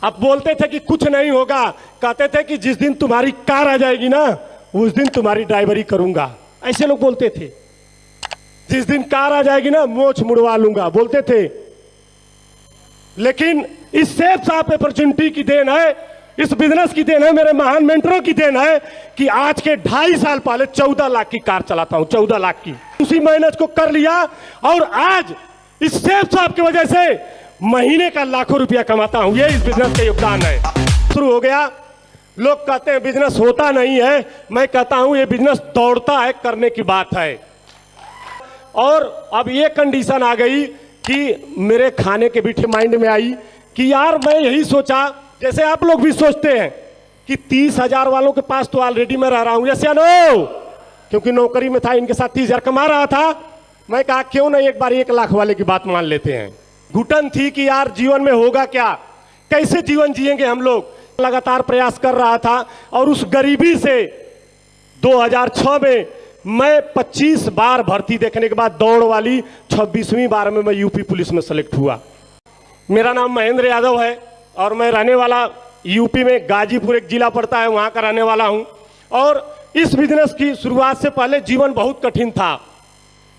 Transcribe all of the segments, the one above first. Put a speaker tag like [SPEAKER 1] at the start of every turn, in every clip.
[SPEAKER 1] अब बोलते थे कि कुछ नहीं होगा, कहते थे कि जिस दिन तुम्हारी कार आ जाएगी ना उस दिन तुम्हारी ड्राइवरी करूंगा, ऐसे लोग बोलते थे। जिस दिन कार आ जाएगी ना मोछ मुड़वा लूंगा, बोलते थे। लेकिन इस सेफ साहब अपॉर्चुनिटी की देन है, इस बिजनेस की देन है, मेरे महान मेंटरों की देन है कि आज के 2.5 साल पहले 14 लाख की कार चलाता हूं, 14 लाख की। उसी मेहनत को कर लिया और आज इस सेफ साहब की वजह से महीने का लाखों रुपया कमाता हूं। ये इस बिजनेस का योगदान है। शुरू हो गया, लोग कहते हैं बिजनेस होता नहीं है, मैं कहता हूं ये बिजनेस दौड़ता है, करने की बात है। और अब ये कंडीशन आ गई कि मेरे खाने के भी माइंड में आई कि यार मैं यही सोचा, जैसे आप लोग भी सोचते हैं कि 30,000 वालों के पास तो ऑलरेडी मैं रह रहा हूं, यस या नो, क्योंकि नौकरी में था, इनके साथ 30,000 कमा रहा था। मैं कहा क्यों नहीं एक बार 1 लाख वाले की बात मान लेते हैं। घुटन थी कि यार जीवन में होगा क्या, कैसे जीवन जिएंगे हम लोग। लगातार प्रयास कर रहा था और उस गरीबी से 2006 में मैं 25 बार भर्ती देखने के बाद दौड़ वाली 26वीं बार में मैं यूपी पुलिस में सेलेक्ट हुआ। मेरा नाम महेंद्र यादव है और मैं रहने वाला यूपी में गाजीपुर एक जिला पड़ता है, वहां का रहने वाला हूं। और इस बिजनेस की शुरुआत से पहले जीवन बहुत कठिन था।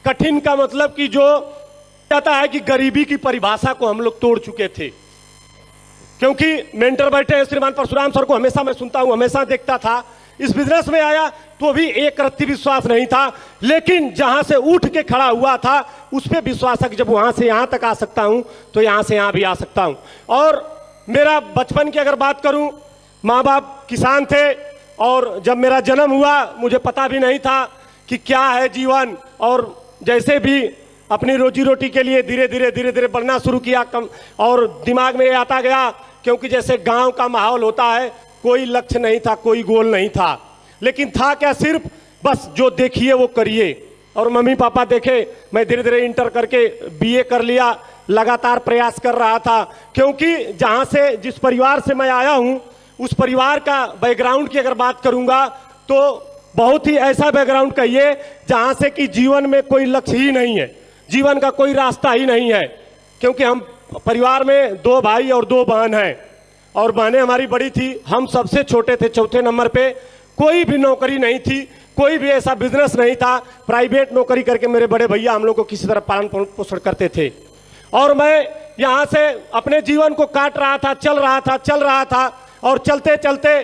[SPEAKER 1] कठिन का मतलब कि जो कहता है कि गरीबी की परिभाषा को हम लोग तोड़ चुके थे, क्योंकि मेंटर बैठे हैं श्रीमान परशुराम सर को हमेशा मैं सुनता हूं, हमेशा देखता था। इस बिजनेस में आया तो भी एक रत्ती विश्वास नहीं था, लेकिन जहां से उठ के खड़ा हुआ था उस पर विश्वास है कि जब वहां से यहां तक आ सकता हूं तो यहां से यहां भी आ सकता हूं। और मेरा बचपन की अगर बात करूं, माँ बाप किसान थे और जब मेरा जन्म हुआ मुझे पता भी नहीं था कि क्या है जीवन। और जैसे भी अपनी रोजी रोटी के लिए धीरे धीरे बढ़ना शुरू किया और दिमाग में आता गया, क्योंकि जैसे गांव का माहौल होता है, कोई लक्ष्य नहीं था, कोई गोल नहीं था, लेकिन था क्या, सिर्फ बस जो देखिए वो करिए। और मम्मी पापा देखे, मैं धीरे धीरे इंटर करके बीए कर लिया, लगातार प्रयास कर रहा था। क्योंकि जहां से जिस परिवार से मैं आया हूं उस परिवार का बैकग्राउंड की अगर बात करूंगा तो बहुत ही ऐसा बैकग्राउंड कहिए जहां से कि जीवन में कोई लक्ष्य ही नहीं है, जीवन का कोई रास्ता ही नहीं है। क्योंकि हम परिवार में 2 भाई और 2 बहन हैं और बहनें हमारी बड़ी थी, हम सबसे छोटे थे, चौथे नंबर पे। कोई भी नौकरी नहीं थी, कोई भी ऐसा बिजनेस नहीं था। प्राइवेट नौकरी करके मेरे बड़े भैया हम लोग को किसी तरह पालन पोषण करते थे और मैं यहाँ से अपने जीवन को काट रहा था, चल रहा था और चलते चलते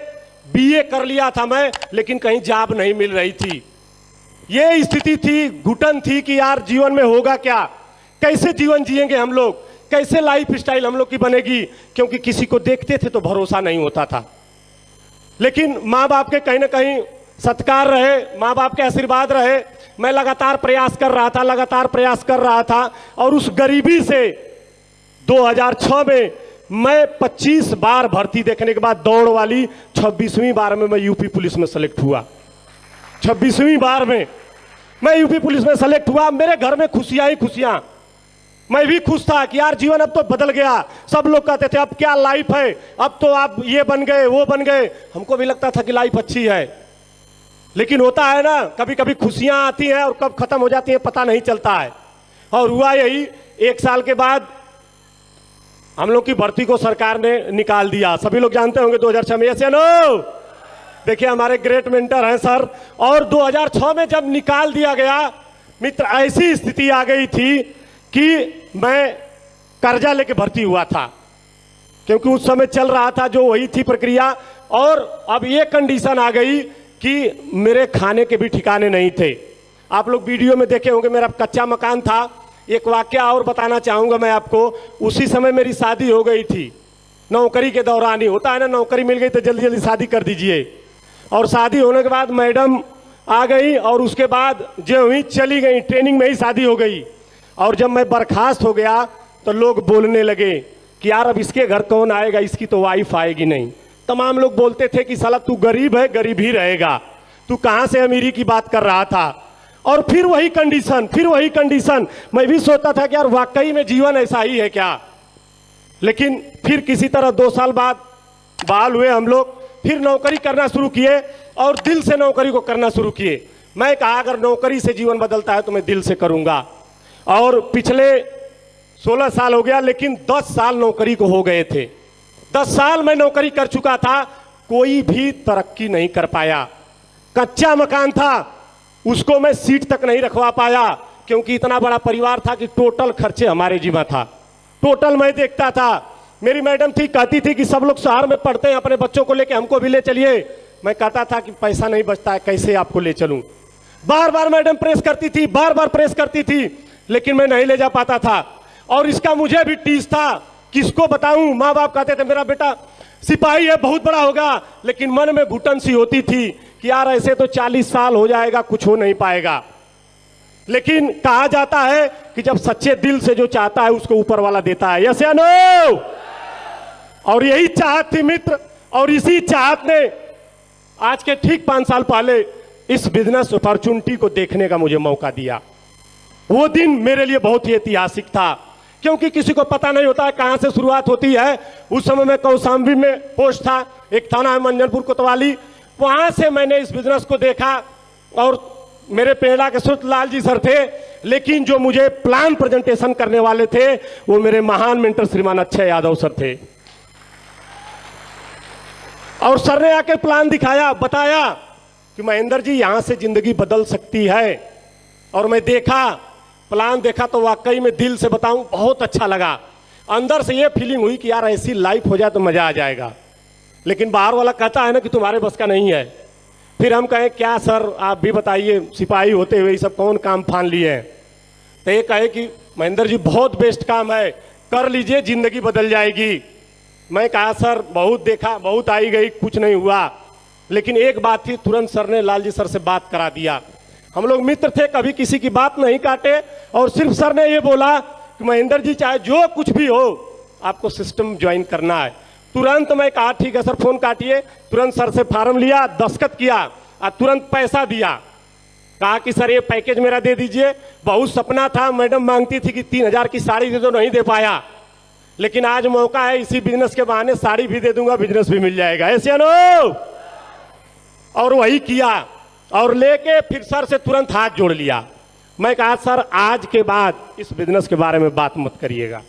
[SPEAKER 1] बीए कर लिया था मैं, लेकिन कहीं जॉब नहीं मिल रही थी। ये स्थिति थी, घुटन थी कि यार जीवन में होगा क्या, कैसे जीवन जिएंगे हम लोग, कैसे लाइफ स्टाइल हम लोग की बनेगी, क्योंकि किसी को देखते थे तो भरोसा नहीं होता था। लेकिन माँ बाप के कहीं ना कहीं सत्कार रहे, माँ बाप के आशीर्वाद रहे। मैं लगातार प्रयास कर रहा था और उस गरीबी से 2006 में मैं 25 बार भर्ती देखने के बाद दौड़ वाली 26वीं बार में मैं यूपी पुलिस में सेलेक्ट हुआ। 26वीं बार में मैं यूपी पुलिस में सेलेक्ट हुआ। मेरे घर में खुशियां ही खुशियां, मैं भी खुश था कि यार जीवन अब तो बदल गया। सब लोग कहते थे अब क्या लाइफ है, अब तो आप ये बन गए वो बन गए। हमको भी लगता था कि लाइफ अच्छी है, लेकिन होता है ना, कभी कभी खुशियां आती हैं और कब खत्म हो जाती हैं पता नहीं चलता है। और हुआ यही, 1 साल के बाद हम लोग की भर्ती को सरकार ने निकाल दिया। सभी लोग जानते होंगे 2006 में, यस या नो। देखिए हमारे ग्रेट मेंटर हैं सर। और 2006 में जब निकाल दिया गया मित्र, ऐसी स्थिति आ गई थी कि मैं कर्जा लेके भर्ती हुआ था, क्योंकि उस समय चल रहा था जो वही थी प्रक्रिया। और अब ये कंडीशन आ गई कि मेरे खाने के भी ठिकाने नहीं थे। आप लोग वीडियो में देखे होंगे, मेरा कच्चा मकान था। एक वाकया और बताना चाहूंगा मैं आपको। उसी समय मेरी शादी हो गई थी, नौकरी के दौरान ही होता है ना, नौकरी मिल गई तो जल्दी जल्दी शादी कर दीजिए। और शादी होने के बाद मैडम आ गई और उसके बाद जो हुई चली गई, ट्रेनिंग में ही शादी हो गई। और जब मैं बर्खास्त हो गया तो लोग बोलने लगे कि यार अब इसके घर कौन आएगा, इसकी तो वाइफ आएगी नहीं। तमाम लोग बोलते थे कि साला तू गरीब है, गरीब ही रहेगा, तू कहां से अमीरी की बात कर रहा था। और फिर वही कंडीशन, मैं भी सोचता था कि यार वाकई में जीवन ऐसा ही है क्या। लेकिन फिर किसी तरह 2 साल बाद बहाल हुए हम लोग, फिर नौकरी करना शुरू किए और दिल से नौकरी को करना शुरू किए। मैं कहा अगर नौकरी से जीवन बदलता है तो मैं दिल से करूंगा। और पिछले 16 साल हो गया, लेकिन 10 साल नौकरी को हो गए थे। 10 साल मैं नौकरी कर चुका था, कोई भी तरक्की नहीं कर पाया। कच्चा मकान था, उसको मैं सीट तक नहीं रखवा पाया, क्योंकि इतना बड़ा परिवार था कि टोटल खर्चे हमारे जिम्मा था। टोटल मैं देखता था। मेरी मैडम थी, कहती थी कि सब लोग शहर में पढ़ते हैं, अपने बच्चों को लेके हमको भी ले चलिए। मैं कहता था कि पैसा नहीं बचता है, कैसे आपको ले चलूं। बार बार मैडम प्रेस करती थी, बार बार प्रेस करती थी, लेकिन मैं नहीं ले जा पाता था। और इसका मुझे भी टीस था, किसको बताऊं। माँ बाप कहते थे मेरा बेटा सिपाही है, बहुत बड़ा होगा, लेकिन मन में घुटन सी होती थी कि यार ऐसे तो 40 साल हो जाएगा, कुछ हो नहीं पाएगा। लेकिन कहा जाता है कि जब सच्चे दिल से जो चाहता है उसको ऊपर वाला देता है। यस या नो? और यही चाहत थी मित्र, और इसी चाहत ने आज के ठीक 5 साल पहले इस बिजनेस अपॉर्चुनिटी को देखने का मुझे मौका दिया। वो दिन मेरे लिए बहुत ही ऐतिहासिक था, क्योंकि किसी को पता नहीं होता है कहां से शुरुआत होती है। उस समय मैं कौशाम्बी में पोस्ट था, एक थाना है मंजनपुर कोतवाली, वहां से मैंने इस बिजनेस को देखा। और मेरे प्रेरणा के स्रोत लाल जी सर थे, लेकिन जो मुझे प्लान प्रेजेंटेशन करने वाले थे वो मेरे महान मेंटर श्रीमान अक्षय यादव सर थे। और सर ने आके प्लान दिखाया, बताया कि महेंद्र जी यहां से जिंदगी बदल सकती है। और मैं देखा, प्लान देखा तो वाकई में दिल से बताऊं बहुत अच्छा लगा। अंदर से ये फीलिंग हुई कि यार ऐसी लाइफ हो जाए तो मजा आ जाएगा। लेकिन बाहर वाला कहता है ना कि तुम्हारे बस का नहीं है। फिर हम कहें क्या सर आप भी बताइए, सिपाही होते हुए ये सब कौन काम फान लिए हैं। तो ये कहे कि महेंद्र जी बहुत बेस्ट काम है, कर लीजिए, जिंदगी बदल जाएगी। मैं कहा सर बहुत देखा, बहुत आई गई, कुछ नहीं हुआ। लेकिन एक बात थी, तुरंत सर ने लाल जी सर से बात करा दिया। हम लोग मित्र थे, कभी किसी की बात नहीं काटे, और सिर्फ सर ने ये बोला कि महेंद्र जी चाहे जो कुछ भी हो आपको सिस्टम ज्वाइन करना है। तुरंत मैं कहा ठीक है सर, फोन काटिए। तुरंत सर से फार्म लिया, दस्तखत किया और तुरंत पैसा दिया। कहा कि सर ये पैकेज मेरा दे दीजिए। बहुत सपना था, मैडम मांगती थी कि 3000 की साड़ी दे दो, नहीं दे पाया। लेकिन आज मौका है, इसी बिजनेस के बहाने साड़ी भी दे दूंगा, बिजनेस भी मिल जाएगा। ऐसे नो? और वही किया, और लेके फिर सर से तुरंत हाथ जोड़ लिया। मैं कहा सर आज के बाद इस बिजनेस के बारे में बात मत करिएगा।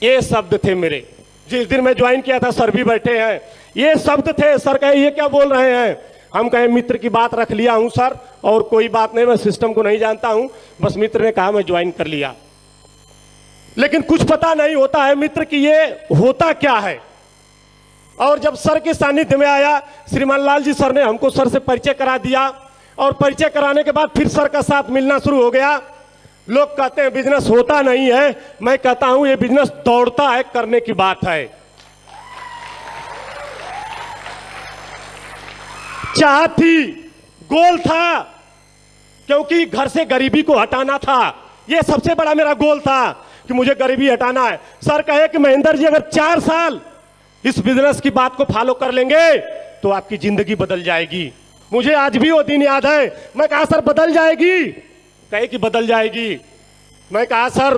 [SPEAKER 1] ये शब्द थे मेरे। जिस दिन मैं ज्वाइन किया था सर भी बैठे हैं, ये शब्द थे। सर कहे ये क्या बोल रहे हैं। हम कहे मित्र की बात रख लिया हूं सर, और कोई बात नहीं, मैं सिस्टम को नहीं जानता हूं, बस मित्र ने कहा मैं ज्वाइन कर लिया। लेकिन कुछ पता नहीं होता है मित्र कि ये होता क्या है। और जब सर के सानिध्य में आया, श्रीमान लाल जी सर ने हमको सर से परिचय करा दिया। और परिचय कराने के बाद फिर सर का साथ मिलना शुरू हो गया। लोग कहते हैं बिजनेस होता नहीं है, मैं कहता हूं ये बिजनेस दौड़ता है, करने की बात है। चाहत थी, गोल था, क्योंकि घर से गरीबी को हटाना था। यह सबसे बड़ा मेरा गोल था कि मुझे गरीबी हटाना है। सर कहे कि महेंद्र जी अगर 4 साल इस बिजनेस की बात को फॉलो कर लेंगे तो आपकी जिंदगी बदल जाएगी। मुझे आज भी वो दिन याद है। मैं कहा सर बदल जाएगी? कहे कि बदल जाएगी। मैं कहा सर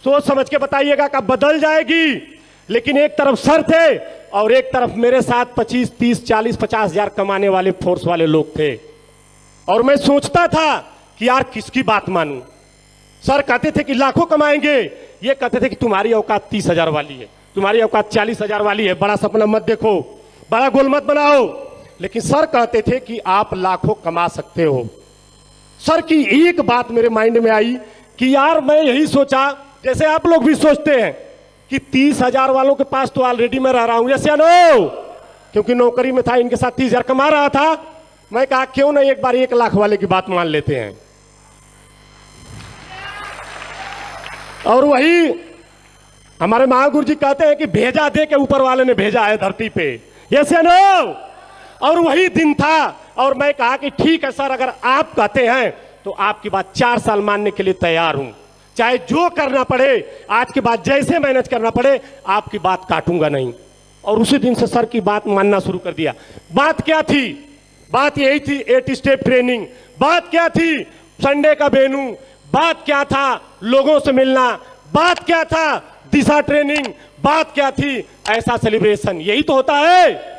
[SPEAKER 1] सोच समझ के बताइएगा कब बदल जाएगी। लेकिन एक तरफ सर थे और एक तरफ मेरे साथ 25, 30, 40, 50 हजार कमाने वाले फोर्स वाले लोग थे। और मैं सोचता था कि यार किसकी बात मानूं। सर कहते थे कि लाखों कमाएंगे, ये कहते थे कि तुम्हारी औकात 30,000 वाली है, तुम्हारी औकात 40,000 वाली है, बड़ा सपना मत देखो, बड़ा गोल मत बनाओ। लेकिन सर कहते थे कि आप लाखों कमा सकते हो। सर की एक बात मेरे माइंड में आई कि यार मैं यही सोचा, जैसे आप लोग भी सोचते हैं कि 30,000 वालों के पास तो ऑलरेडी मैं रह रहा हूं, जैसे नो, क्योंकि नौकरी में था, इनके साथ 30,000 कमा रहा था। मैं कहा क्यों नहीं एक बार 1 लाख वाले की बात मान लेते हैं। और वही हमारे महागुरु जी कहते हैं कि भेजा दे के ऊपर वाले ने भेजा है धरती पे, यस या नो। और वही दिन था, और मैं कहा कि ठीक है सर, अगर आप कहते हैं तो आपकी बात 4 साल मानने के लिए तैयार हूं, चाहे जो करना पड़े, आज के बाद जैसे मैनेज करना पड़े, आपकी बात काटूंगा नहीं। और उसी दिन से सर की बात मानना शुरू कर दिया। बात क्या थी? बात यही थी 8 स्टेप ट्रेनिंग। बात क्या थी? संडे का वेन्यू। बात क्या था? लोगों से मिलना। बात क्या था? दिशा ट्रेनिंग। बात क्या थी? ऐसा सेलिब्रेशन। यही तो होता है।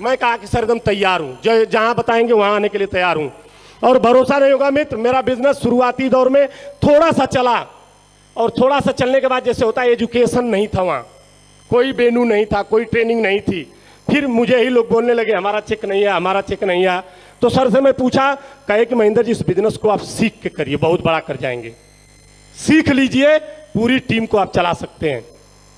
[SPEAKER 1] मैं कहा कि सर एकदम तैयार हूं, जहां बताएंगे वहां आने के लिए तैयार हूं। और भरोसा नहीं होगा मित्र, मेरा बिजनेस शुरुआती दौर में थोड़ा सा चला, और थोड़ा सा चलने के बाद जैसे होता है एजुकेशन नहीं था वहां, कोई मेनू नहीं था, कोई ट्रेनिंग नहीं थी। फिर मुझे ही लोग बोलने लगे हमारा चेक नहीं है, हमारा चेक नहीं है। तो सर से मैं पूछा, कहे कि महेंद्र जी इस बिजनेस को आप सीख के करिए, बहुत बड़ा कर जाएंगे, सीख लीजिए, पूरी टीम को आप चला सकते हैं।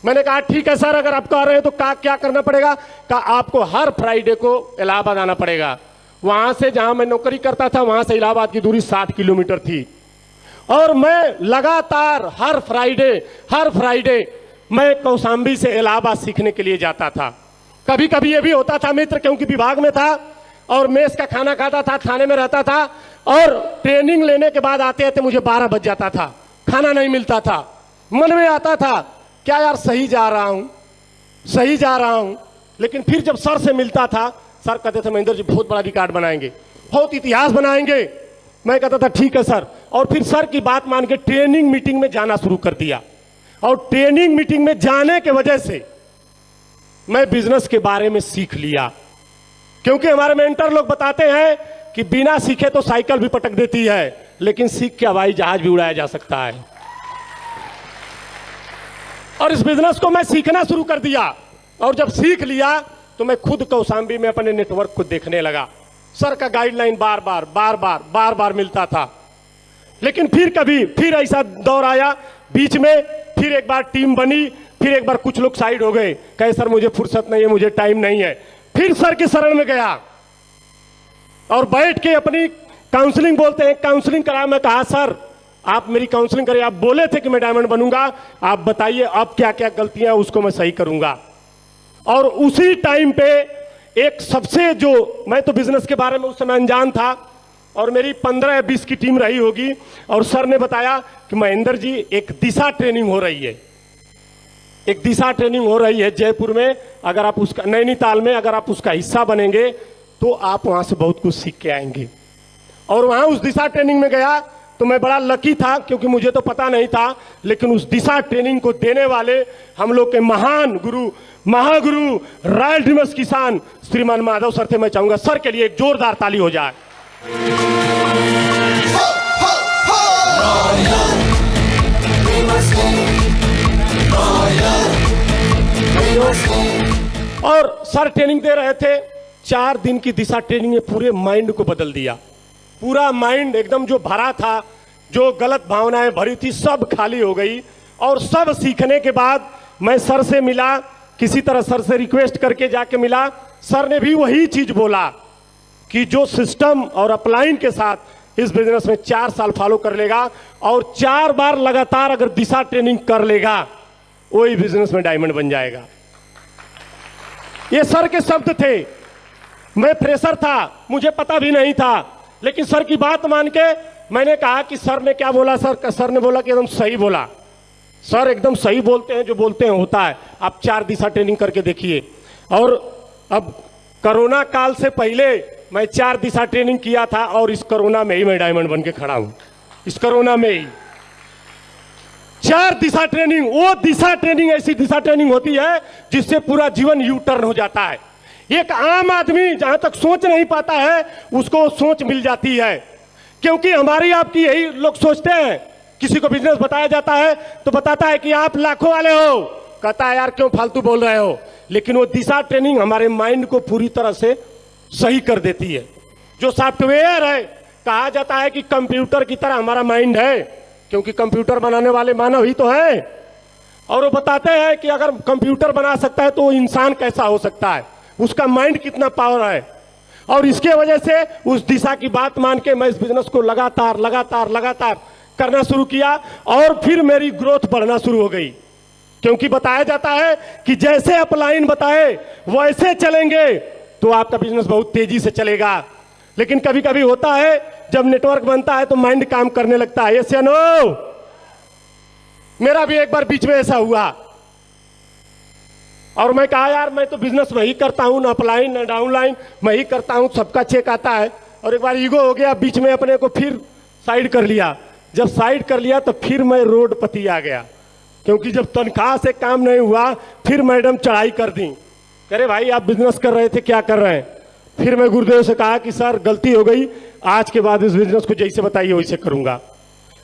[SPEAKER 1] मैंने कहा ठीक है सर, अगर आप कह रहे हैं तो क्या करना पड़ेगा? कहा आपको हर फ्राइडे को इलाहाबाद आना पड़ेगा। वहां से जहां मैं नौकरी करता था वहां से इलाहाबाद की दूरी 60 किलोमीटर थी, और मैं लगातार हर फ्राइडे मैं कौशाम्बी से इलाहाबाद सीखने के लिए जाता था। कभी कभी ये भी होता था मित्र, क्योंकि विभाग में था और मेस का खाना खाता था, थाने में रहता था, और ट्रेनिंग लेने के बाद आते आते मुझे 12 बज जाता था, खाना नहीं मिलता था। मन में आता था क्या यार सही जा रहा हूं, लेकिन फिर जब सर से मिलता था, सर कहते थे महेंद्र जी बहुत बड़ा रिकॉर्ड बनाएंगे, बहुत इतिहास बनाएंगे। मैं कहता था ठीक है सर, और फिर सर की बात मान के ट्रेनिंग मीटिंग में जाना शुरू कर दिया। और ट्रेनिंग मीटिंग में जाने के वजह से मैं बिजनेस के बारे में सीख लिया, क्योंकि हमारे मेंटर लोग बताते हैं कि बिना सीखे तो साइकिल भी पटक देती है, लेकिन सीख के हवाई जहाज भी उड़ाया जा सकता है। और इस बिजनेस को मैं सीखना शुरू कर दिया, और जब सीख लिया तो मैं खुद कौशाम्बी में अपने नेटवर्क को देखने लगा। सर का गाइडलाइन बार बार मिलता था, लेकिन फिर ऐसा दौर आया बीच में, फिर एक बार टीम बनी, फिर एक बार कुछ लोग साइड हो गए, कहे सर मुझे फुर्सत नहीं है, मुझे टाइम नहीं है। फिर सर के शरण में गया और बैठ के अपनी काउंसलिंग, बोलते हैं काउंसलिंग करा। मैं कहा सर आप मेरी काउंसलिंग करिए, आप बोले थे कि मैं डायमंड बनूंगा, आप बताइए अब क्या क्या गलतियां उसको मैं सही करूंगा। और उसी टाइम पे एक सबसे जो, मैं तो बिजनेस के बारे में उस समय अनजान था, और मेरी 15 या 20 की टीम रही होगी, और सर ने बताया कि महेंद्र जी एक दिशा ट्रेनिंग हो रही है, एक दिशा ट्रेनिंग हो रही है जयपुर में, अगर आप उसका, नैनीताल में अगर आप उसका हिस्सा बनेंगे तो आप वहां से बहुत कुछ सीख के आएंगे। और वहां उस दिशा ट्रेनिंग में गया तो मैं बड़ा लकी था, क्योंकि मुझे तो पता नहीं था, लेकिन उस दिशा ट्रेनिंग को देने वाले हम लोग के महान गुरु, महागुरु, रॉयल ड्रीमर्स किसान श्रीमान माधव सर थे। मैं चाहूंगा सर के लिए एक जोरदार ताली हो जाए। और सर ट्रेनिंग दे रहे थे, 4 दिन की दिशा ट्रेनिंग ने पूरे माइंड को बदल दिया। पूरा माइंड एकदम जो भरा था, जो गलत भावनाएं भरी थी, सब खाली हो गई। और सब सीखने के बाद मैं सर से मिला, किसी तरह सर से रिक्वेस्ट करके जाके मिला। सर ने भी वही चीज बोला कि जो सिस्टम और अपलाइन के साथ इस बिजनेस में 4 साल फॉलो कर लेगा और 4 बार लगातार अगर दिशा ट्रेनिंग कर लेगा, वही बिजनेस में डायमंड बन जाएगा। ये सर के शब्द थे। मैं फ्रेशर था, मुझे पता भी नहीं था, लेकिन सर की बात मान के मैंने कहा कि सर ने क्या बोला? सर ने बोला कि एकदम सही बोला। सर एकदम सही बोलते हैं, जो बोलते हैं होता है, आप 4 दिशा ट्रेनिंग करके देखिए। और अब कोरोना काल से पहले मैं 4 दिशा ट्रेनिंग किया था, और इस कोरोना में ही मैं डायमंड बन के खड़ा हूं। इस कोरोना में ही 4 दिशा ट्रेनिंग, वो दिशा ट्रेनिंग ऐसी दिशा ट्रेनिंग होती है जिससे पूरा जीवन यू टर्न हो जाता है। एक आम आदमी जहां तक सोच नहीं पाता है, उसको सोच मिल जाती है। क्योंकि हमारी आपकी यही लोग सोचते हैं, किसी को बिजनेस बताया जाता है तो बताता है कि आप लाखों वाले हो, कहता है यार क्यों फालतू बोल रहे हो। लेकिन वो दिशा ट्रेनिंग हमारे माइंड को पूरी तरह से सही कर देती है। जो सॉफ्टवेयर है, कहा जाता है कि कंप्यूटर की तरह हमारा माइंड है, क्योंकि कंप्यूटर बनाने वाले मानव ही तो है। और वो बताते हैं कि अगर कंप्यूटर बना सकता है तो इंसान कैसा हो सकता है, उसका माइंड कितना पावर है। और इसके वजह से उस दिशा की बात मान के मैं इस बिजनेस को लगातार करना शुरू किया, और फिर मेरी ग्रोथ बढ़ना शुरू हो गई। क्योंकि बताया जाता है कि जैसे अपलाइन बताए वैसे चलेंगे तो आपका बिजनेस बहुत तेजी से चलेगा। लेकिन कभी कभी होता है जब नेटवर्क बनता है तो माइंड काम करने लगता है। यस या नो? मेरा भी एक बार बीच में ऐसा हुआ, और मैं कहा यार मैं तो बिजनेस में ही करता हूं, ना अपलाइन ना डाउनलाइन, मैं ही करता हूं, सबका चेक आता है। और एक बार ईगो हो गया, बीच में अपने को फिर साइड कर लिया। जब साइड कर लिया तो फिर मैं रोडपति आ गया, क्योंकि जब तनख्वाह से काम नहीं हुआ, फिर मैडम चढ़ाई कर दी, अरे भाई आप बिजनेस कर रहे थे, क्या कर रहे हैं? फिर मैं गुरुदेव से कहा कि सर गलती हो गई, आज के बाद इस बिजनेस को जैसे बताइए वैसे करूंगा।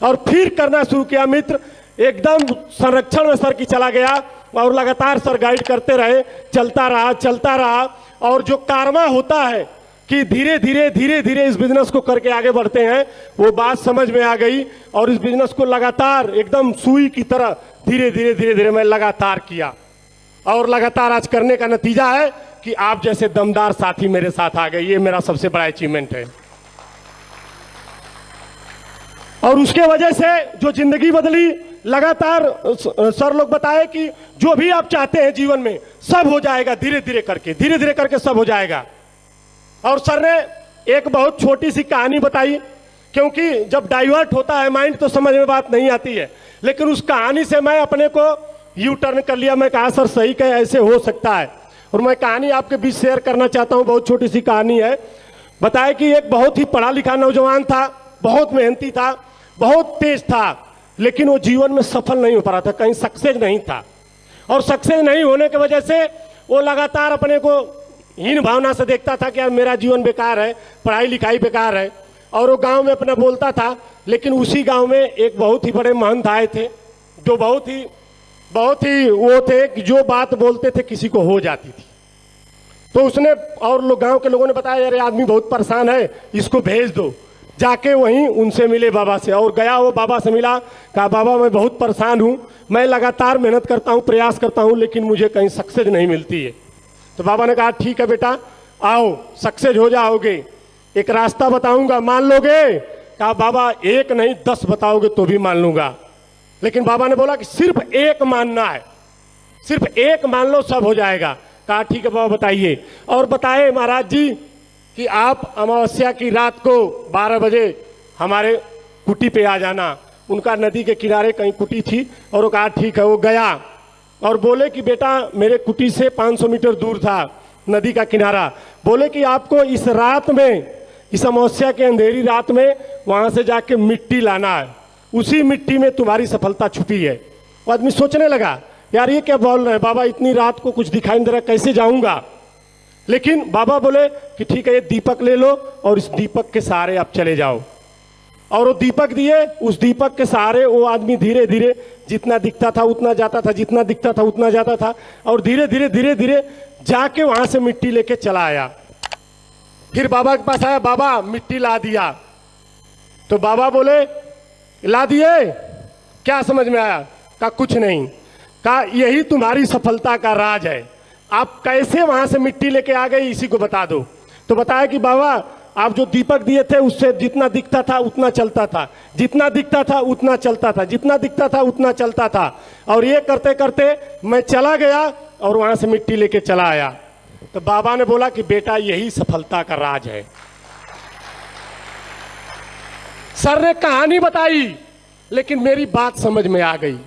[SPEAKER 1] और फिर करना शुरू किया मित्र, एकदम संरक्षण में सर की चला गया, और लगातार सर गाइड करते रहे, चलता रहा। और जो कारवा होता है कि धीरे धीरे इस बिजनेस को करके आगे बढ़ते हैं, वो बात समझ में आ गई। और इस बिजनेस को लगातार एकदम सुई की तरह धीरे धीरे मैं लगातार किया, और लगातार आज करने का नतीजा है कि आप जैसे दमदार साथी मेरे साथ आ गए। ये मेरा सबसे बड़ा अचीवमेंट है। और उसके वजह से जो जिंदगी बदली, लगातार सर लोग बताए कि जो भी आप चाहते हैं जीवन में सब हो जाएगा, धीरे धीरे करके सब हो जाएगा। और सर ने एक बहुत छोटी सी कहानी बताई, क्योंकि जब डाइवर्ट होता है माइंड तो समझ में बात नहीं आती है, लेकिन उस कहानी से मैं अपने को यू टर्न कर लिया। मैं कहा सर सही कहे, ऐसे हो सकता है। और मैं कहानी आपके बीच शेयर करना चाहता हूँ। बहुत छोटी सी कहानी है। बताया कि एक बहुत ही पढ़ा लिखा नौजवान था, बहुत मेहनती था, बहुत तेज था, लेकिन वो जीवन में सफल नहीं हो पा रहा था, कहीं सक्सेस नहीं था। और सक्सेस नहीं होने की वजह से वो लगातार अपने को हीन भावना से देखता था कि यार मेरा जीवन बेकार है, पढ़ाई लिखाई बेकार है। और वो गांव में अपना बोलता था, लेकिन उसी गांव में एक बहुत ही बड़े महंत आए थे, जो बहुत ही वो थे कि जो बात बोलते थे किसी को हो जाती थी। तो उसने और लोग, गांव के लोगों ने बताया यार आदमी बहुत परेशान है, इसको भेज दो। जाके वहीं उनसे मिले बाबा से, और गया वो बाबा से मिला, कहा बाबा मैं बहुत परेशान हूँ, मैं लगातार मेहनत करता हूँ, प्रयास करता हूँ, लेकिन मुझे कहीं सक्सेस नहीं मिलती है। तो बाबा ने कहा ठीक है बेटा, आओ सक्सेस हो जाओगे, एक रास्ता बताऊंगा, मान लोगे? कहा बाबा एक नहीं 10 बताओगे तो भी मान लूंगा। लेकिन बाबा ने बोला कि सिर्फ एक मानना है, सिर्फ एक मान लो सब हो जाएगा। कहा ठीक है बाबा बताइए। और बताए महाराज जी कि आप अमावस्या की रात को 12 बजे हमारे कुटी पे आ जाना। उनका नदी के किनारे कहीं कुटी थी, और वो कहा ठीक है। वो गया और बोले कि बेटा मेरे कुटी से 500 मीटर दूर था नदी का किनारा। बोले कि आपको इस रात में, इस अमावस्या के अंधेरी रात में वहां से जाके मिट्टी लाना है, उसी मिट्टी में तुम्हारी सफलता छुपी है। वो आदमी सोचने लगा यार ये क्या बोल रहे हैं बाबा, इतनी रात को कुछ दिखाई नहीं दे रहा, कैसे जाऊंगा? लेकिन बाबा बोले कि ठीक है ये दीपक ले लो और इस दीपक के सहारे आप चले जाओ। और वो दीपक दिए, उस दीपक के सहारे वो आदमी धीरे धीरे जितना दिखता था उतना जाता था, जितना दिखता था उतना जाता था, और धीरे धीरे जाके वहां से मिट्टी लेके चला आया। फिर बाबा के पास आया, बाबा मिट्टी ला दिया। तो बाबा बोले ला दिए, क्या समझ में आया? कहा कुछ नहीं। कहा यही तुम्हारी सफलता का राज है, आप कैसे वहां से मिट्टी लेके आ गए इसी को बता दो। तो बताया कि बाबा आप जो दीपक दिए थे उससे जितना दिखता था उतना चलता था, जितना दिखता था उतना चलता था, जितना दिखता था उतना चलता था, और ये करते करते मैं चला गया और वहां से मिट्टी लेके चला आया। तो बाबा ने बोला कि बेटा यही सफलता का राज है। सर ने कहानी बताई, लेकिन मेरी बात समझ में आ गई,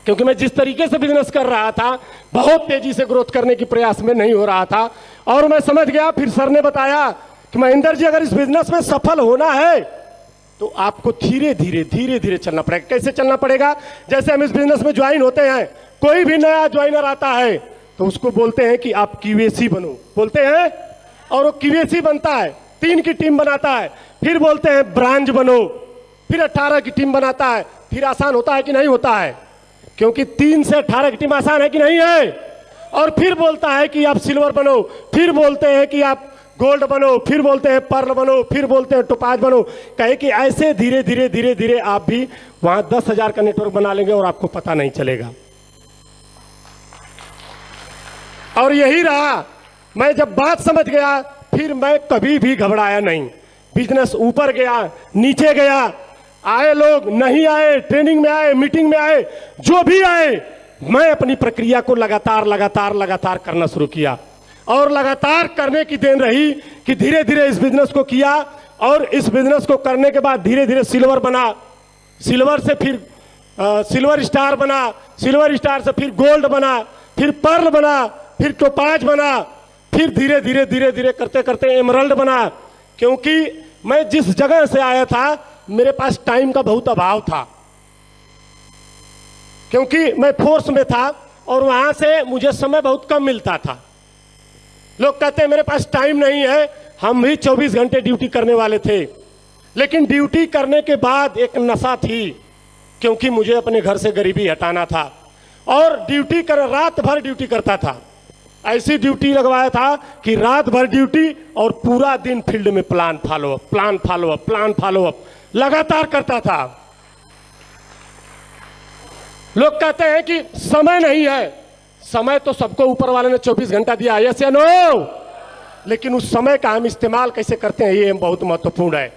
[SPEAKER 1] क्योंकि मैं जिस तरीके से बिजनेस कर रहा था, बहुत तेजी से ग्रोथ करने की प्रयास में नहीं हो रहा था। और मैं समझ गया। फिर सर ने बताया कि महेंद्र जी अगर इस बिजनेस में सफल होना है तो आपको धीरे धीरे चलना पड़ेगा। कैसे चलना पड़ेगा? जैसे हम इस बिजनेस में ज्वाइन होते हैं, कोई भी नया ज्वाइनर आता है तो उसको बोलते हैं कि आप क्यूएसी बनो, बोलते हैं, और वो क्यूएसी बनता है, 3 की टीम बनाता है, फिर बोलते हैं ब्रांच बनो, फिर 18 की टीम बनाता है। फिर आसान होता है कि नहीं होता है? क्योंकि 3 से 18 की टीम आसान है कि नहीं है? और फिर बोलता है कि आप सिल्वर बनो, फिर बोलते हैं कि आप गोल्ड बनो, फिर बोलते हैं पर्ल बनो, फिर बोलते हैं टोपाज बनो। कहे कि ऐसे धीरे धीरे आप भी वहां 10,000 का नेटवर्क बना लेंगे और आपको पता नहीं चलेगा। और यही रहा। मैं जब बात समझ गया फिर मैं कभी भी घबराया नहीं। बिजनेस ऊपर गया, नीचे गया, आए लोग, नहीं आए, ट्रेनिंग में आए, मीटिंग में आए, जो भी आए, मैं अपनी प्रक्रिया को लगातार करना शुरू किया। और लगातार करने की देन रही कि धीरे धीरे इस बिजनेस को किया। और इस बिजनेस को करने के बाद धीरे धीरे सिल्वर बना, सिल्वर से फिर सिल्वर स्टार बना, सिल्वर स्टार से फिर गोल्ड बना, फिर पर्ल बना, फिर टोपाज बना, फिर धीरे धीरे करते करते एमरल्ड बना। क्योंकि मैं जिस जगह से आया था मेरे पास टाइम का बहुत अभाव था, क्योंकि मैं फोर्स में था और वहां से मुझे समय बहुत कम मिलता था। लोग कहते हैं मेरे पास टाइम नहीं है, हम भी 24 घंटे ड्यूटी करने वाले थे। लेकिन ड्यूटी करने के बाद एक नशा थी, क्योंकि मुझे अपने घर से गरीबी हटाना था। और ड्यूटी कर, रात भर ड्यूटी करता था। ऐसी ड्यूटी लगवाया था कि रात भर ड्यूटी और पूरा दिन फील्ड में plan follow up, plan follow up, plan follow up लगातार करता था। लोग कहते हैं कि समय नहीं है, समय तो सबको ऊपर वाले ने 24 घंटा दिया, यस या नो, लेकिन उस समय का हम इस्तेमाल कैसे करते हैं ये बहुत महत्वपूर्ण है।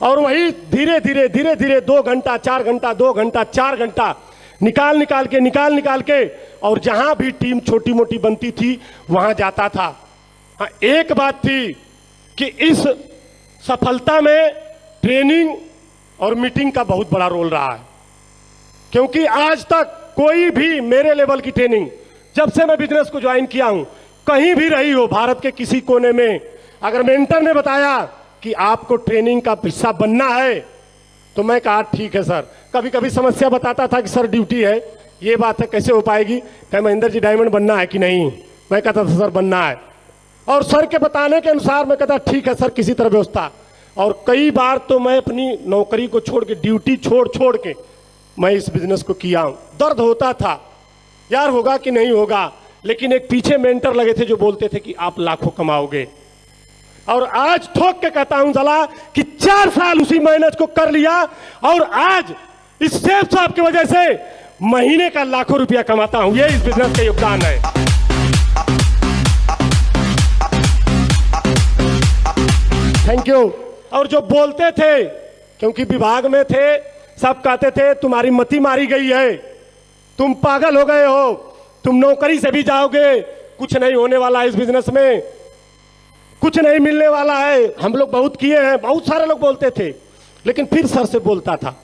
[SPEAKER 1] और वही धीरे धीरे 2 घंटा 4 घंटा 2 घंटा 4 घंटा निकाल निकाल के और जहां भी टीम छोटी मोटी बनती थी वहां जाता था। हाँ, एक बात थी कि इस सफलता में ट्रेनिंग और मीटिंग का बहुत बड़ा रोल रहा है, क्योंकि आज तक कोई भी मेरे लेवल की ट्रेनिंग, जब से मैं बिजनेस को ज्वाइन किया हूं, कहीं भी रही हो भारत के किसी कोने में, अगर मेंटर ने बताया कि आपको ट्रेनिंग का हिस्सा बनना है तो मैं कहा ठीक है सर। कभी कभी समस्या बताता था कि सर ड्यूटी है, ये बात है, कैसे हो पाएगी, कहे महेंद्र जी डायमंड बनना है कि नहीं, मैं कहता था सर बनना है, और सर के बताने के अनुसार मैं कहता ठीक है सर, किसी तरह व्यवस्था। और कई बार तो मैं अपनी नौकरी को छोड़ के, ड्यूटी छोड़ के मैं इस बिजनेस को किया हूं। दर्द होता था यार, होगा कि नहीं होगा, लेकिन एक पीछे मेंटर लगे थे जो बोलते थे कि आप लाखों कमाओगे। और आज ठोक के कहता हूं जला कि 4 साल उसी मेहनत को कर लिया और आज इस सेफ शॉप की वजह से महीने का लाखों रुपया कमाता हूं। ये इस बिजनेस का योगदान है। Thank you. और जो बोलते थे, क्योंकि विभाग में थे, सब कहते थे तुम्हारी मति मारी गई है, तुम पागल हो गए हो, तुम नौकरी से भी जाओगे, कुछ नहीं होने वाला है इस बिजनेस में, कुछ नहीं मिलने वाला है। हम लोग बहुत किए हैं, बहुत सारे लोग बोलते थे, लेकिन फिर सर से बोलता था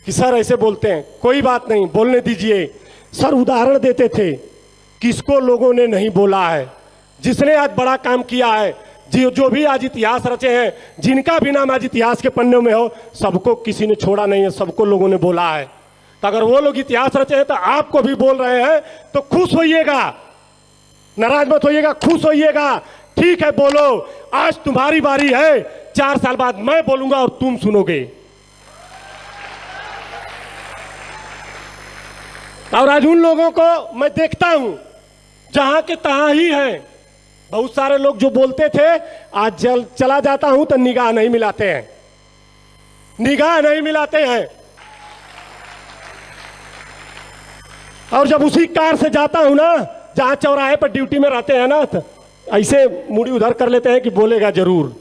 [SPEAKER 1] कि सर ऐसे बोलते हैं, कोई बात नहीं, बोलने दीजिए। सर उदाहरण देते थे, किसको लोगों ने नहीं बोला है, जिसने आज बड़ा काम किया है, जो भी आज इतिहास रचे हैं, जिनका भी नाम आज इतिहास के पन्नों में हो, सबको किसी ने छोड़ा नहीं है, सबको लोगों ने बोला है। तो अगर वो लोग इतिहास रचे हैं तो आपको भी बोल रहे हैं तो खुश होइएगा, नाराज मत होइएगा, खुश होइएगा। ठीक है, बोलो, आज तुम्हारी बारी है, 4 साल बाद मैं बोलूंगा और तुम सुनोगे। और आज उन लोगों को मैं देखता हूं जहां के तहां ही है। बहुत सारे लोग जो बोलते थे, आज चला जाता हूं तो निगाह नहीं मिलाते हैं, निगाह नहीं मिलाते हैं। और जब उसी कार से जाता हूं ना, जहां चौराहे पर ड्यूटी में रहते हैं ना, तो ऐसे मुड़ी उधर कर लेते हैं कि बोलेगा जरूर,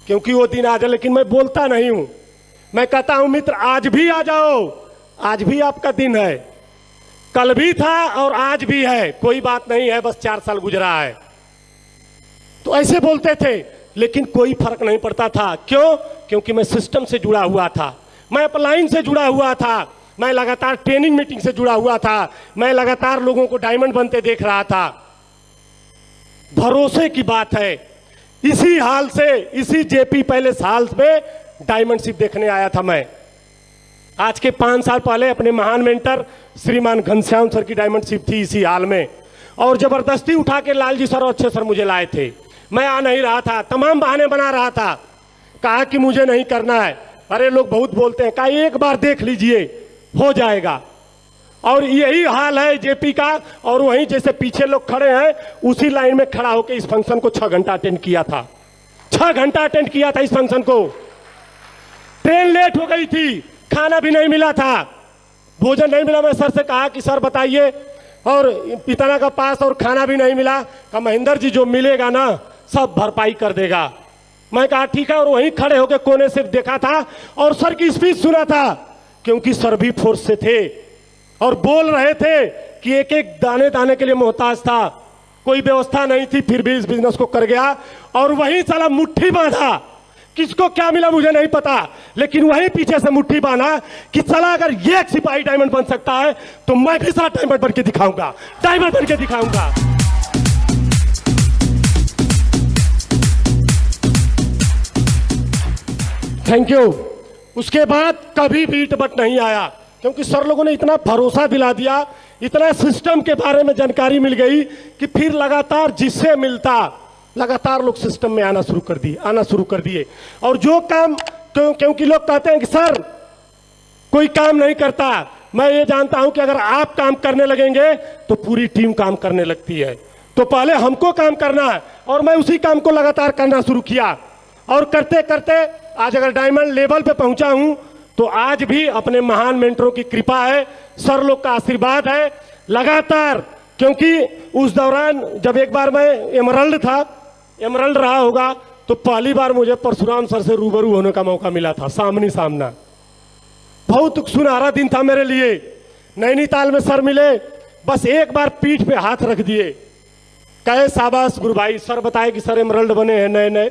[SPEAKER 1] क्योंकि वो दिन आ जाए। लेकिन मैं बोलता नहीं हूं, मैं कहता हूं मित्र आज भी आ जाओ, आज भी आपका दिन है, कल भी था और आज भी है, कोई बात नहीं है, बस 4 साल गुजरा है। तो ऐसे बोलते थे, लेकिन कोई फर्क नहीं पड़ता था। क्यों? क्योंकि मैं सिस्टम से जुड़ा हुआ था, मैं अपलाइन से जुड़ा हुआ था, मैं लगातार ट्रेनिंग मीटिंग से जुड़ा हुआ था, मैं लगातार लोगों को डायमंड बनते देख रहा था। भरोसे की बात है। इसी हाल से, इसी जेपी पैलेस हाल में डायमंड शिप देखने आया था मैं। आज के 5 साल पहले अपने महान मेंटर श्रीमान घनश्याम सर की डायमंड शिप थी इसी हाल में, और जबरदस्ती उठा के लालजी सर और अच्छे सर मुझे लाए थे। मैं आ नहीं रहा था, तमाम बहाने बना रहा था, कहा कि मुझे नहीं करना है। अरे लोग बहुत बोलते हैं, कहा एक बार देख लीजिए हो जाएगा। और यही हाल है जेपी का। और वहीं जैसे पीछे लोग खड़े हैं, उसी लाइन में खड़ा होकर इस फंक्शन को 6 घंटा अटेंड किया था, 6 घंटा अटेंड किया था इस फंक्शन को। ट्रेन लेट हो गई थी, खाना भी नहीं मिला था, भोजन नहीं मिला। मैं सर से कहा कि सर बताइए, और इतना का पास और खाना भी नहीं मिला। कहा महेंद्र जी जो मिलेगा ना सब भरपाई कर देगा। मैं कहा ठीक है, और वहीं खड़े होकर कोने से देखा था और सर की स्पीच सुना था, क्योंकि सर भी फोर्स से थे और बोल रहे थे कि एक एक दाने दाने के लिए मोहताज था, कोई व्यवस्था नहीं थी, फिर भी इस बिजनेस को कर गया। और वहीं साला मुट्ठी बांधा, किसको क्या मिला मुझे नहीं पता, लेकिन वहीं पीछे से मुट्ठी बांधा कि साला अगर ये एक सिपाही डायमंड बन सकता है तो मैं भी साला डायमंड बन के दिखाऊंगा, डायमंड बन के दिखाऊंगा। Thank you. उसके बाद कभी भी इटबट नहीं आया, क्योंकि सर लोगों ने इतना भरोसा दिला दिया, इतना सिस्टम के बारे में जानकारी मिल गई कि फिर लगातार जिससे मिलता लगातार लोग सिस्टम में आना शुरू कर दिए। और जो काम, क्योंकि लोग कहते हैं कि सर कोई काम नहीं करता, मैं ये जानता हूं कि अगर आप काम करने लगेंगे तो पूरी टीम काम करने लगती है। तो पहले हमको काम करना है और मैं उसी काम को लगातार करना शुरू किया और करते करते आज अगर डायमंड लेवल पे पहुंचा हूं तो आज भी अपने महान मेंटरों की कृपा है, सर लोग का आशीर्वाद है लगातार। क्योंकि उस दौरान जब एक बार मैं एमरल्ड रहा होगा तो पहली बार मुझे परशुराम सर से रूबरू होने का मौका मिला था, सामने सामना। बहुत सुनहरा दिन था मेरे लिए। नैनीताल में सर मिले, बस एक बार पीठ पे हाथ रख दिए, कहे शाबाश गुरु भाई। सर बताए कि सर एमरल्ड बने हैं नए नए,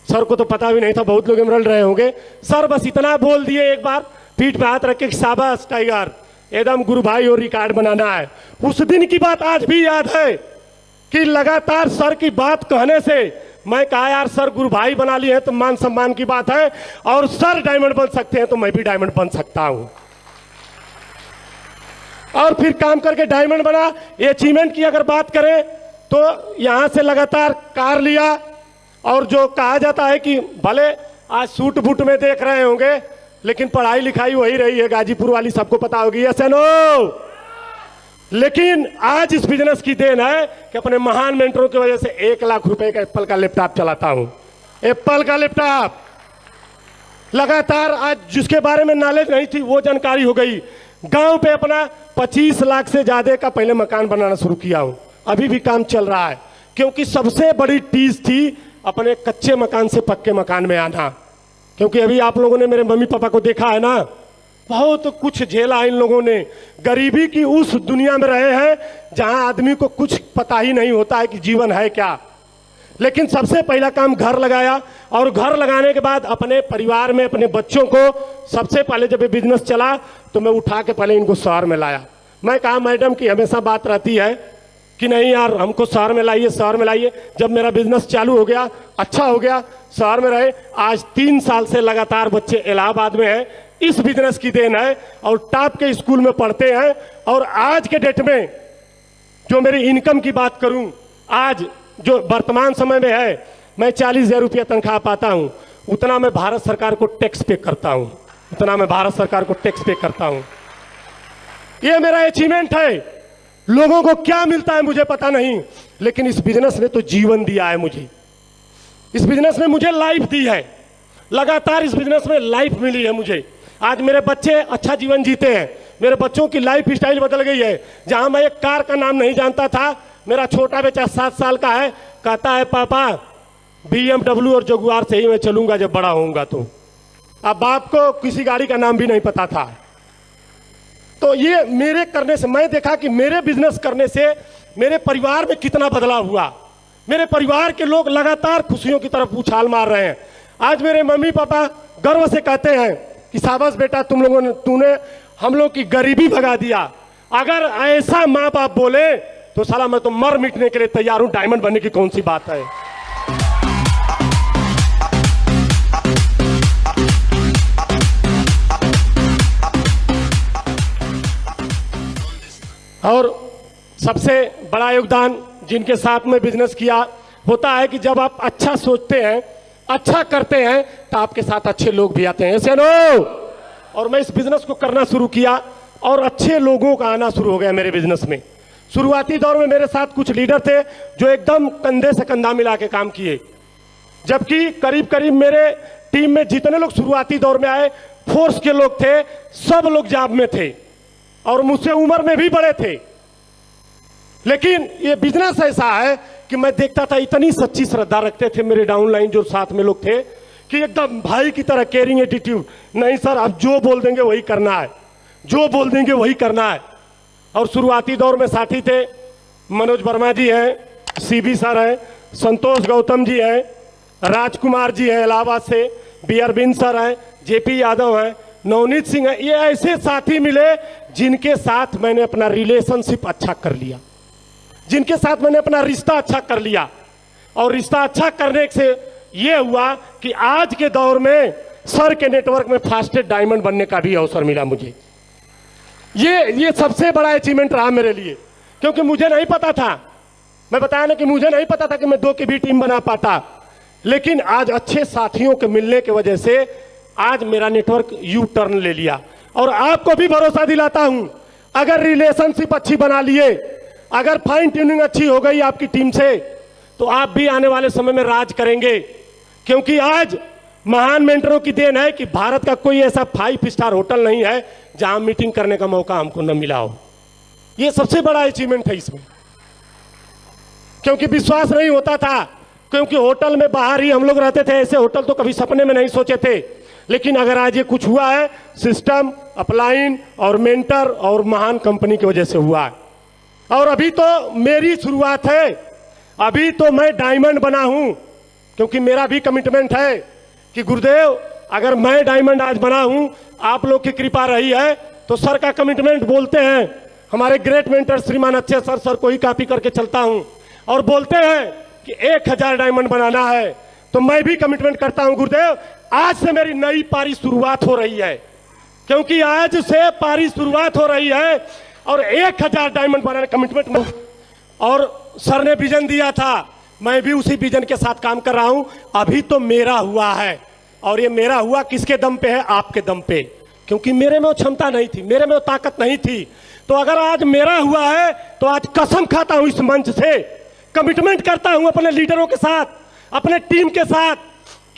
[SPEAKER 1] सर को तो पता भी नहीं था, बहुत लोग एमरल्ड रहे होंगे। सर बस इतना बोल दिए एक बार पीठ पे हाथ रख के, शाबाश टाइगर, एकदम गुरु भाई और रिकॉर्ड बनाना है। उस दिन की बात आज भी याद है कि लगातार सर की बात कहने से मैं कहा यार सर गुरु भाई बना लिए हैं तो मान सम्मान की बात है, और सर डायमंड बन सकते हैं तो मैं भी डायमंड बन सकता हूं। और फिर काम करके डायमंड बना। ये अचीवमेंट की अगर बात करें तो यहां से लगातार कार लिया, और जो कहा जाता है कि भले आज सूट बूट में देख रहे होंगे लेकिन पढ़ाई लिखाई वही रही है, गाजीपुर वाली सबको पता होगी, यस एंड नो। लेकिन आज इस बिजनेस की देन है कि अपने महान मेंटरों की वजह से 1 लाख रुपए का एप्पल का लैपटॉप चलाता हूं। एप्पल का लैपटॉप लगातार आज जिसके बारे में नॉलेज नहीं थी वो जानकारी हो गई। गांव पे अपना 25 लाख से ज्यादा का पहले मकान बनाना शुरू किया हूं, अभी भी काम चल रहा है। क्योंकि सबसे बड़ी चीज थी अपने कच्चे मकान से पक्के मकान में आना। क्योंकि अभी आप लोगों ने मेरे मम्मी पापा को देखा है ना, बहुत कुछ झेला इन लोगों ने। गरीबी की उस दुनिया में रहे हैं जहां आदमी को कुछ पता ही नहीं होता है कि जीवन है क्या। लेकिन सबसे पहला काम घर लगाया, और घर लगाने के बाद अपने परिवार में अपने बच्चों को सबसे पहले जब ये बिजनेस चला तो मैं उठा के पहले इनको शहर में लाया। मैं कहा मैडम की हमेशा बात रहती है कि नहीं यार हमको शहर में लाइए, शहर में लाइए। जब मेरा बिजनेस चालू हो गया, अच्छा हो गया, शहर में रहे। आज 3 साल से लगातार बच्चे इलाहाबाद में हैं, इस बिजनेस की देन है, और टॉप के स्कूल में पढ़ते हैं। और आज के डेट में जो मेरी इनकम की बात करूं, आज जो वर्तमान समय में है, मैं 40,000 रुपया तनख्वाह पाता हूं, उतना मैं भारत सरकार को टैक्स पे करता हूं, उतना मैं भारत सरकार को टैक्स पे करता हूं। ये मेरा अचीवमेंट है। लोगों को क्या मिलता है मुझे पता नहीं, लेकिन इस बिजनेस ने तो जीवन दिया है मुझे। इस बिजनेस ने मुझे लाइफ दी है, लगातार इस बिजनेस में लाइफ मिली है मुझे। आज मेरे बच्चे अच्छा जीवन जीते हैं, मेरे बच्चों की लाइफ स्टाइल बदल गई है। जहां मैं एक कार का नाम नहीं जानता था, मेरा छोटा बेटा 7 साल का है, कहता है पापा BMW और जगुआर से ही मैं चलूंगा जब बड़ा होऊंगा। तो अब बाप को किसी गाड़ी का नाम भी नहीं पता था। तो ये मेरे करने से मैं देखा कि मेरे बिजनेस करने से मेरे परिवार में कितना बदलाव हुआ। मेरे परिवार के लोग लगातार खुशियों की तरफ उछाल मार रहे हैं। आज मेरे मम्मी पापा गर्व से कहते हैं कि शाबाश बेटा तूने हम लोग की गरीबी भगा दिया। अगर ऐसा माँ बाप बोले तो साला मैं तो मर मिटने के लिए तैयार हूं, डायमंड बनने की कौन सी बात है। और सबसे बड़ा योगदान जिनके साथ में बिजनेस किया होता है कि जब आप अच्छा सोचते हैं, अच्छा करते हैं, तो आपके साथ अच्छे लोग भी आते हैं, ऐसे नो। और मैं इस बिजनेस को करना शुरू किया और अच्छे लोगों का आना शुरू हो गया मेरे बिजनेस में। शुरुआती दौर में मेरे साथ कुछ लीडर थे जो एकदम कंधे से कंधा मिला के काम किए, जबकि करीब करीब मेरे टीम में जितने लोग शुरुआती दौर में आए, फोर्स के लोग थे, सब लोग जॉब में थे और मुझसे उम्र में भी बड़े थे। लेकिन ये बिजनेस ऐसा है कि मैं देखता था इतनी सच्ची श्रद्धा रखते थे मेरे डाउनलाइन जो साथ में लोग थे कि एकदम भाई की तरह केयरिंग एटीट्यूड। नहीं सर अब जो बोल देंगे वही करना है, जो बोल देंगे वही करना है। और शुरुआती दौर में साथी थे, मनोज वर्मा जी हैं, CB सर हैं, संतोष गौतम जी हैं, राजकुमार जी हैं इलाहाबाद से, बी अरविंद सर हैं, JP यादव हैं, नवनीत सिंह है। ये ऐसे साथी मिले जिनके साथ मैंने अपना रिलेशनशिप अच्छा कर लिया, जिनके साथ मैंने अपना रिश्ता अच्छा कर लिया। और रिश्ता अच्छा करने से ये हुआ कि आज के दौर में सर के नेटवर्क में फास्टेस्ट डायमंड बनने का भी अवसर मिला मुझे। ये सबसे बड़ा अचीवमेंट रहा मेरे लिए, क्योंकि मुझे नहीं पता था, मैं बताया ना कि मुझे नहीं पता था कि मैं 2 की भी टीम बना पाता। लेकिन आज अच्छे साथियों के मिलने की वजह से आज मेरा नेटवर्क यू टर्न ले लिया। और आपको भी भरोसा दिलाता हूं, अगर रिलेशनशिप अच्छी बना लिए, अगर फाइन ट्यूनिंग अच्छी हो गई आपकी टीम से, तो आप भी आने वाले समय में राज करेंगे। क्योंकि आज महान मेंटरों की देन है कि भारत का कोई ऐसा 5 स्टार होटल नहीं है जहां मीटिंग करने का मौका हमको न मिला हो। ये सबसे बड़ा अचीवमेंट है इसमें, क्योंकि विश्वास नहीं होता था, क्योंकि होटल में बाहर ही हम लोग रहते थे, ऐसे होटल तो कभी सपने में नहीं सोचे थे। लेकिन अगर आज ये कुछ हुआ है, सिस्टम, अपलाइन और मेंटर और महान कंपनी की वजह से हुआ है। और अभी तो मेरी शुरुआत है, अभी तो मैं डायमंड बना हूं, क्योंकि मेरा भी कमिटमेंट है कि गुरुदेव अगर मैं डायमंड आज बना हूं, आप लोग की कृपा रही है, तो सर का कमिटमेंट बोलते हैं, हमारे ग्रेट मेंटर श्रीमान अच्छे सर को ही कॉपी करके चलता हूं, और बोलते हैं कि 1000 डायमंड बनाना है। तो मैं भी कमिटमेंट करता हूं गुरुदेव, आज से मेरी नई पारी शुरुआत हो रही है, क्योंकि आज से पारी शुरुआत हो रही है और 1000 डायमंड बनाने कमिटमेंट। और सर ने विजन दिया था, मैं भी उसी विजन के साथ काम कर रहा हूं। अभी तो मेरा हुआ है, और ये मेरा हुआ किसके दम पे है? आपके दम पे, क्योंकि मेरे में वो क्षमता नहीं थी, मेरे में वो ताकत नहीं थी। तो अगर आज मेरा हुआ है तो आज कसम खाता हूं इस मंच से, कमिटमेंट करता हूं अपने लीडरों के साथ, अपने टीम के साथ,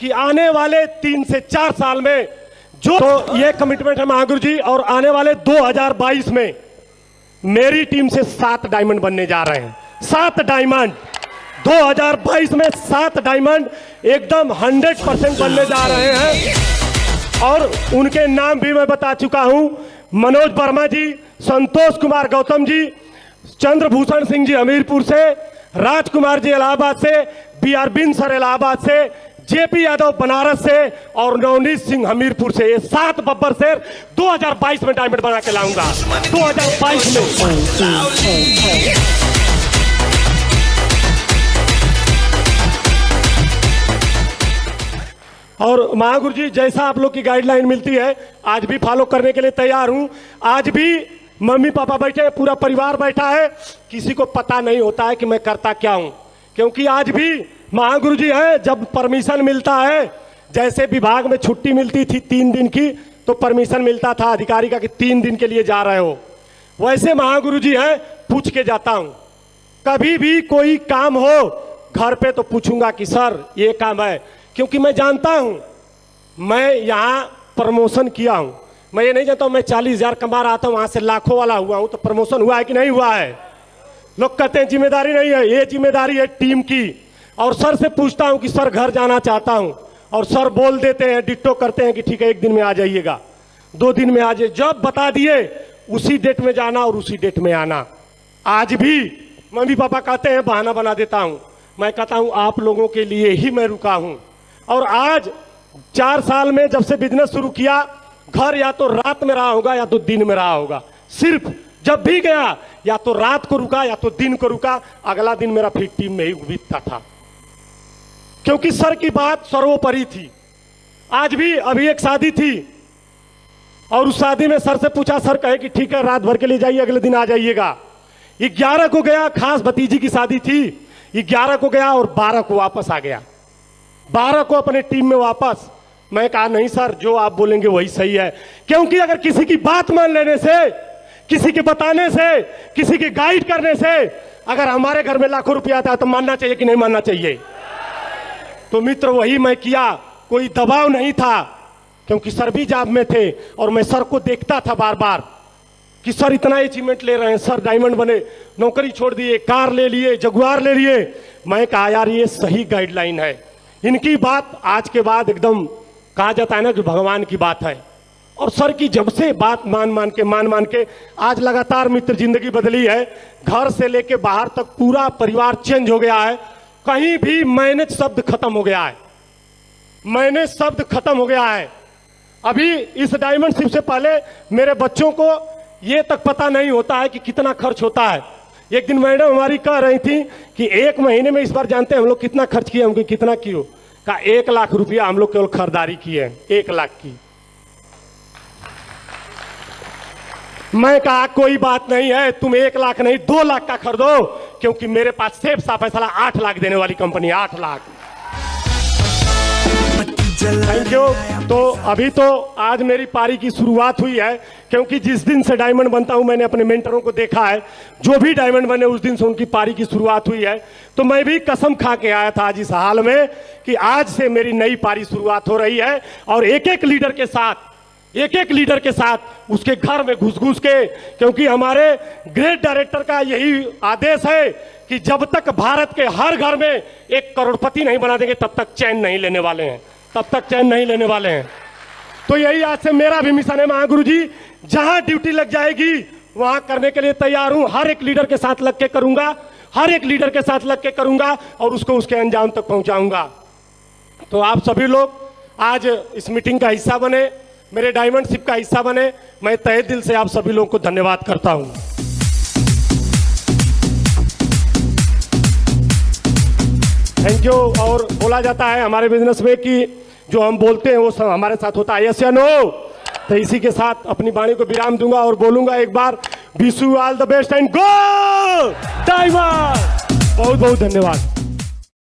[SPEAKER 1] कि आने वाले 3 से 4 साल में जो, तो ये कमिटमेंट है महागुरु जी, और आने वाले 2022 में मेरी टीम से 7 डायमंड बनने जा रहे हैं। 7 डायमंड 2022 में 7 डायमंड एकदम 100% बनने जा रहे हैं। और उनके नाम भी मैं बता चुका हूं, मनोज वर्मा जी, संतोष कुमार गौतम जी, चंद्रभूषण सिंह जी हमीरपुर से, राजकुमार जी इलाहाबाद से, बी अरविंद सर इलाहाबाद से, जेपी यादव बनारस से और नवनीत सिंह हमीरपुर से। ये 7 बब्बर शेर 2022 में डायमंड बना के लाऊंगा, 2022 में। और महागुरु जी जैसा आप लोग की गाइडलाइन मिलती है, आज भी फॉलो करने के लिए तैयार हूं। आज भी मम्मी पापा बैठे, पूरा परिवार बैठा है, किसी को पता नहीं होता है कि मैं करता क्या हूं, क्योंकि आज भी महागुरु जी है, जब परमिशन मिलता है, जैसे विभाग में छुट्टी मिलती थी 3 दिन की, तो परमिशन मिलता था अधिकारी का कि 3 दिन के लिए जा रहे हो, वैसे महागुरु जी है पूछ के जाता हूं। कभी भी कोई काम हो घर पे तो पूछूंगा कि सर ये काम है, क्योंकि मैं जानता हूं मैं यहां प्रमोशन किया हूं। मैं ये नहीं जानता हूं मैं 40,000 कमा रहा था, वहां से लाखों वाला हुआ हूं, तो प्रमोशन हुआ है कि नहीं हुआ है? लोग कहते हैं जिम्मेदारी नहीं है, ये जिम्मेदारी है टीम की। और सर से पूछता हूं कि सर घर जाना चाहता हूं, और सर बोल देते हैं, डिट्टो करते हैं कि ठीक है 1 दिन में आ जाइएगा, 2 दिन में आ जाइए। जब बता दिए उसी डेट में जाना और उसी डेट में आना। आज भी मम्मी पापा कहते हैं बहाना बना देता हूं, मैं कहता हूं आप लोगों के लिए ही मैं रुका हूं। और आज 4 साल में जब से बिजनेस शुरू किया, घर या तो रात में रहा होगा या तो दिन में रहा होगा। सिर्फ जब भी गया या तो रात को रुका या तो दिन को रुका, अगला दिन मेरा फिर टीम में ही बीतता था, क्योंकि सर की बात सर्वोपरि थी। आज भी अभी एक शादी थी, और उस शादी में सर से पूछा, सर कहे कि ठीक है रात भर के लिए जाइए, अगले दिन आ जाइएगा। 11 को गया, खास भतीजी की शादी थी, 11 को गया और 12 को वापस आ गया, 12 को अपने टीम में वापस। मैं कहा नहीं सर, जो आप बोलेंगे वही सही है, क्योंकि अगर किसी की बात मान लेने से, किसी के बताने से, किसी के गाइड करने से अगर हमारे घर में लाखों रुपया आता है तो मानना चाहिए कि नहीं मानना चाहिए? तो मित्र वही मैं किया, कोई दबाव नहीं था, क्योंकि सर भी जॉब में थे और मैं सर को देखता था बार बार कि सर इतना अचीवमेंट ले रहे हैं, सर डायमंड बने, नौकरी छोड़ दिए, कार ले लिए, जगुआर ले लिए। मैं कहा यार ये सही गाइडलाइन है, इनकी बात आज के बाद एकदम कहा जाता है ना कि भगवान की बात है। और सर की जब से बात मान मान के आज लगातार मित्र जिंदगी बदली है, घर से लेके बाहर तक पूरा परिवार चेंज हो गया है। कहीं भी मैनेज शब्द खत्म हो गया है, मैनेज शब्द खत्म हो गया है। अभी इस डायमंडशिप से पहले मेरे बच्चों को ये तक पता नहीं होता है कि कितना खर्च होता है। एक दिन मैडम हमारी कह रही थी कि 1 महीने में इस बार जानते हैं हम लोग कितना खर्च किए? हमको कितना किए? कहा 1 लाख रुपया हम लोग केवल खरीदारी किए हैं, 1 लाख की। मैं कहा कोई बात नहीं है, तुम 1 लाख नहीं 2 लाख का खरीदो, क्योंकि मेरे पास सेफ साफ है साला 8 लाख देने वाली कंपनी, 8 लाख। Thank you. तो अभी तो आज मेरी पारी की शुरुआत हुई है, क्योंकि जिस दिन से डायमंड बनता हूं मैंने अपने मेंटरों को देखा है, जो भी डायमंड बने उस दिन से उनकी पारी की शुरुआत हुई है। तो मैं भी कसम खा के आया था आज इस हाल में कि आज से मेरी नई पारी शुरुआत हो रही है, और एक एक लीडर के साथ उसके घर में घुस घुस के, क्योंकि हमारे ग्रेट डायरेक्टर का यही आदेश है कि जब तक भारत के हर घर में एक करोड़पति नहीं बना देंगे तब तक चैन नहीं लेने वाले हैं, तो यही आज से मेरा भी मिशन है महागुरु जी। जहां ड्यूटी लग जाएगी वहां करने के लिए तैयार हूं, हर एक लीडर के साथ लग के करूंगा और उसको उसके अंजाम तक पहुंचाऊंगा। तो आप सभी लोग आज इस मीटिंग का हिस्सा बने, मेरे डायमंडशिप का हिस्सा बने, मैं तहे दिल से आप सभी लोगों को धन्यवाद करता हूं। Thank you. और बोला जाता है हमारे बिजनेस में कि जो हम बोलते हैं वो सब हमारे साथ होता है, यस या नो। तो इसी के साथ अपनी वाणी को विराम दूंगा और बोलूंगा एक बार, wish you all the best and go diamond. बहुत बहुत धन्यवाद।